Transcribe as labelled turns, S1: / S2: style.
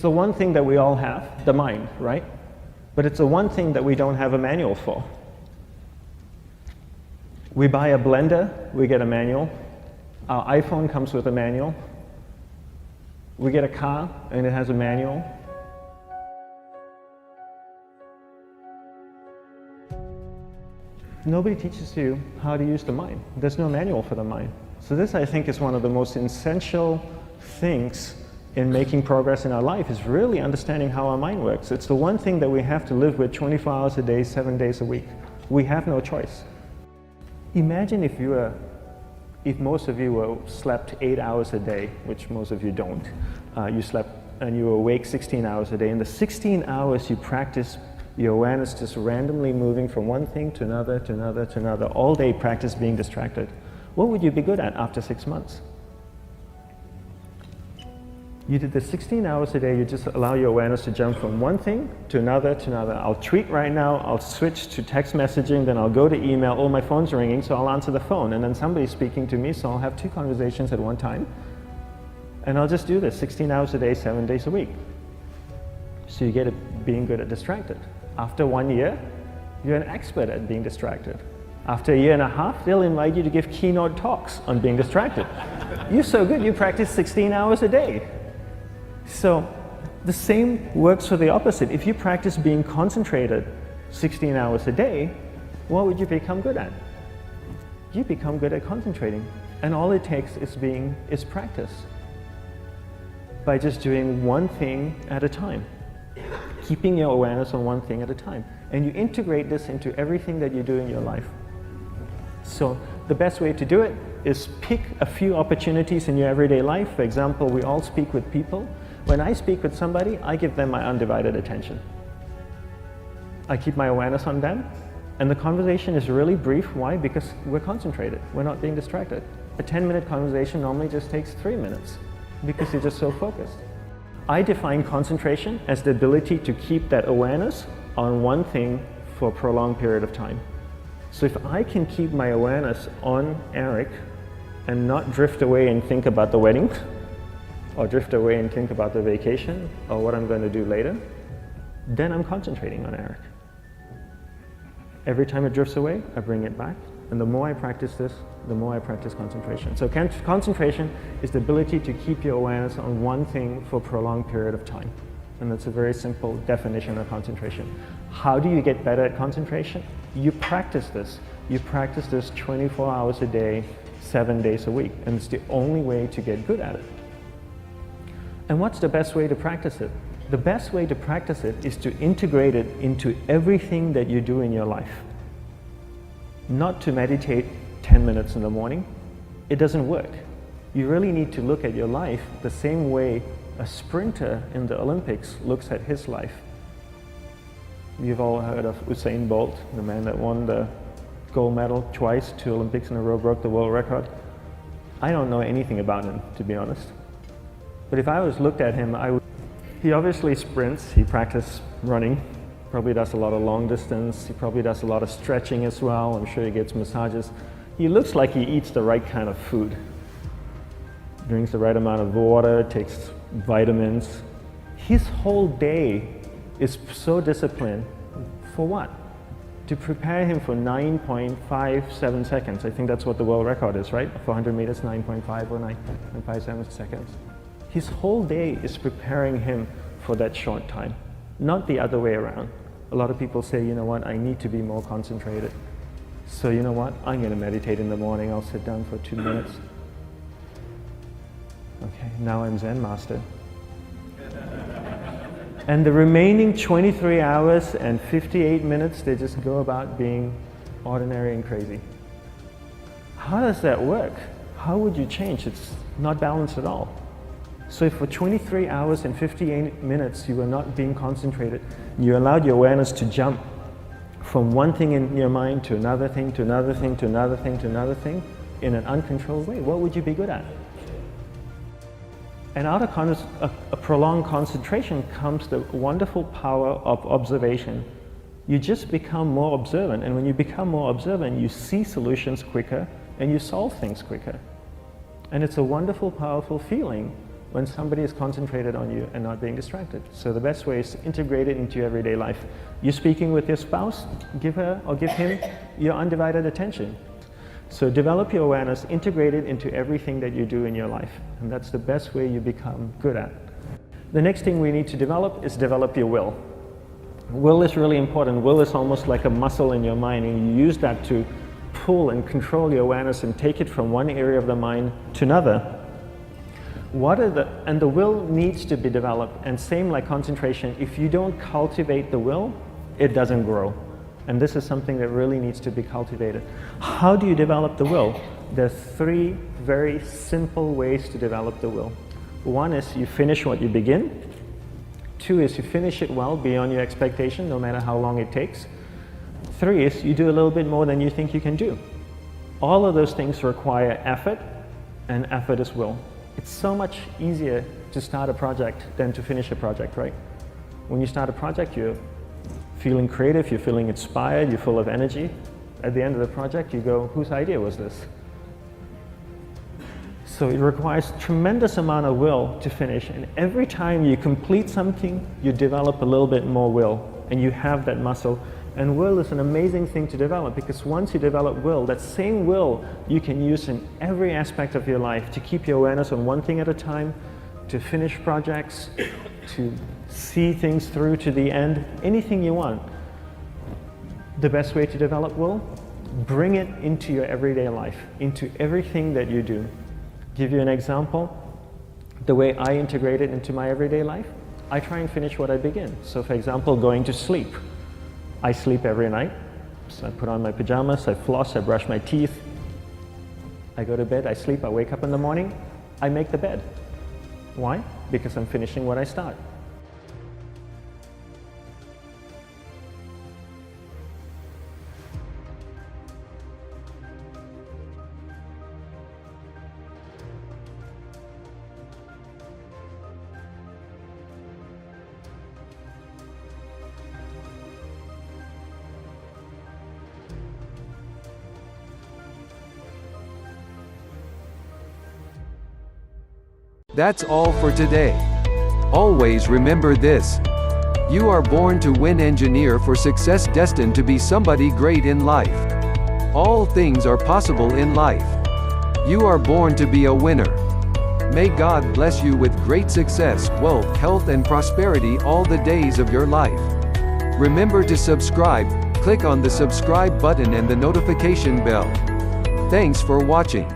S1: the one thing that we all have, the mind, right? But it's the one thing that we don't have a manual for. We buy a blender, we get a manual. Our iPhone comes with a manual. We get a car and it has a manual. Nobody teaches you how to use the mind. There's no manual for the mind. So this, I think, is one of the most essential things in making progress in our life, is really understanding how our mind works. It's the one thing that we have to live with 24 hours a day, 7 days a week. We have no choice. Imagine if most of you slept 8 hours a day, which most of you don't. You slept and you were awake 16 hours a day. In the 16 hours you practice your awareness just randomly moving from one thing to another, to another, to another. All day practice being distracted. What would you be good at after 6 months? You did the 16 hours a day, you just allow your awareness to jump from one thing to another, to another. I'll tweet right now, I'll switch to text messaging, then I'll go to email. Oh, my phone's ringing, so I'll answer the phone. And then somebody's speaking to me, so I'll have 2 conversations at one time. And I'll just do this 16 hours a day, 7 days a week. So you get it being good at distracted. After 1 year, you're an expert at being distracted. After a year and a half, they'll invite you to give keynote talks on being distracted. You're so good, you practice 16 hours a day. So the same works for the opposite. If you practice being concentrated 16 hours a day, what would you become good at? You become good at concentrating. And all it takes is practice. By just doing one thing at a time. Keeping your awareness on one thing at a time. And you integrate this into everything that you do in your life. So the best way to do it is pick a few opportunities in your everyday life. For example, we all speak with people. When I speak with somebody, I give them my undivided attention. I keep my awareness on them, and the conversation is really brief. Why? Because we're concentrated. We're not being distracted. A 10-minute conversation normally just takes 3 minutes because you're just so focused. I define concentration as the ability to keep that awareness on one thing for a prolonged period of time. So if I can keep my awareness on Eric and not drift away and think about the wedding, or drift away and think about the vacation, or what I'm going to do later, then I'm concentrating on Eric. Every time it drifts away, I bring it back. And the more I practice this, the more I practice concentration. So concentration is the ability to keep your awareness on one thing for a prolonged period of time. And that's a very simple definition of concentration. How do you get better at concentration? You practice this. You practice this 24 hours a day, 7 days a week. And it's the only way to get good at it. And what's the best way to practice it? The best way to practice it is to integrate it into everything that you do in your life. Not to meditate 10 minutes in the morning. It doesn't work. You really need to look at your life the same way a sprinter in the Olympics looks at his life. You've all heard of Usain Bolt, the man that won the gold medal twice, 2 Olympics in a row, broke the world record. I don't know anything about him, to be honest. But if I was looked at him, he obviously sprints, he practices running, probably does a lot of long distance, he probably does a lot of stretching as well, I'm sure he gets massages. He looks like he eats the right kind of food. Drinks the right amount of water, takes vitamins. His whole day is so disciplined. For what? To prepare him for 9.57 seconds. I think that's what the world record is, right? For 100 meters, 9.5 or 9.57 seconds. His whole day is preparing him for that short time, not the other way around. A lot of people say, you know what, I need to be more concentrated. So you know what, I'm going to meditate in the morning, I'll sit down for 2 minutes. Okay, now I'm Zen master. And the remaining 23 hours and 58 minutes, they just go about being ordinary and crazy. How does that work? How would you change? It's not balanced at all. So if for 23 hours and 58 minutes you were not being concentrated, you allowed your awareness to jump from one thing in your mind to another thing, to another thing, to another thing, to another thing, in an uncontrolled way, what would you be good at? And out of a prolonged concentration comes the wonderful power of observation. You just become more observant, and when you become more observant, you see solutions quicker and you solve things quicker. And it's a wonderful, powerful feeling when somebody is concentrated on you and not being distracted. So the best way is to integrate it into your everyday life. You're speaking with your spouse, give her or give him your undivided attention. So develop your awareness, integrate it into everything that you do in your life. And that's the best way you become good at. The next thing we need to develop is develop your will. Will is really important. Will is almost like a muscle in your mind, and you use that to pull and control your awareness and take it from one area of the mind to another. And the will needs to be developed, and same like concentration, if you don't cultivate the will, it doesn't grow. And this is something that really needs to be cultivated. How do you develop the will? There are 3 very simple ways to develop the will. 1 is you finish what you begin. 2 is you finish it well beyond your expectation, no matter how long it takes. 3 is you do a little bit more than you think you can do. All of those things require effort, and effort is will. It's so much easier to start a project than to finish a project, right? When you start a project, you're feeling creative, you're feeling inspired, you're full of energy. At the end of the project, you go, whose idea was this? So it requires tremendous amount of will to finish, and every time you complete something, you develop a little bit more will, and you have that muscle. And will is an amazing thing to develop, because once you develop will, that same will you can use in every aspect of your life to keep your awareness on one thing at a time, to finish projects, to see things through to the end, anything you want. The best way to develop will? Bring it into your everyday life, into everything that you do. Give you an example. The way I integrate it into my everyday life, I try and finish what I begin. So for example, going to sleep. I sleep every night, so I put on my pajamas, I floss, I brush my teeth, I go to bed, I sleep, I wake up in the morning, I make the bed. Why? Because I'm finishing what I start.
S2: That's all for today. Always remember this. You are born to win. Engineer for success, destined to be somebody great in life. All things are possible in life. You are born to be a winner. May God bless you with great success, wealth, health and prosperity all the days of your life. Remember to subscribe, click on the subscribe button and the notification bell. Thanks for watching.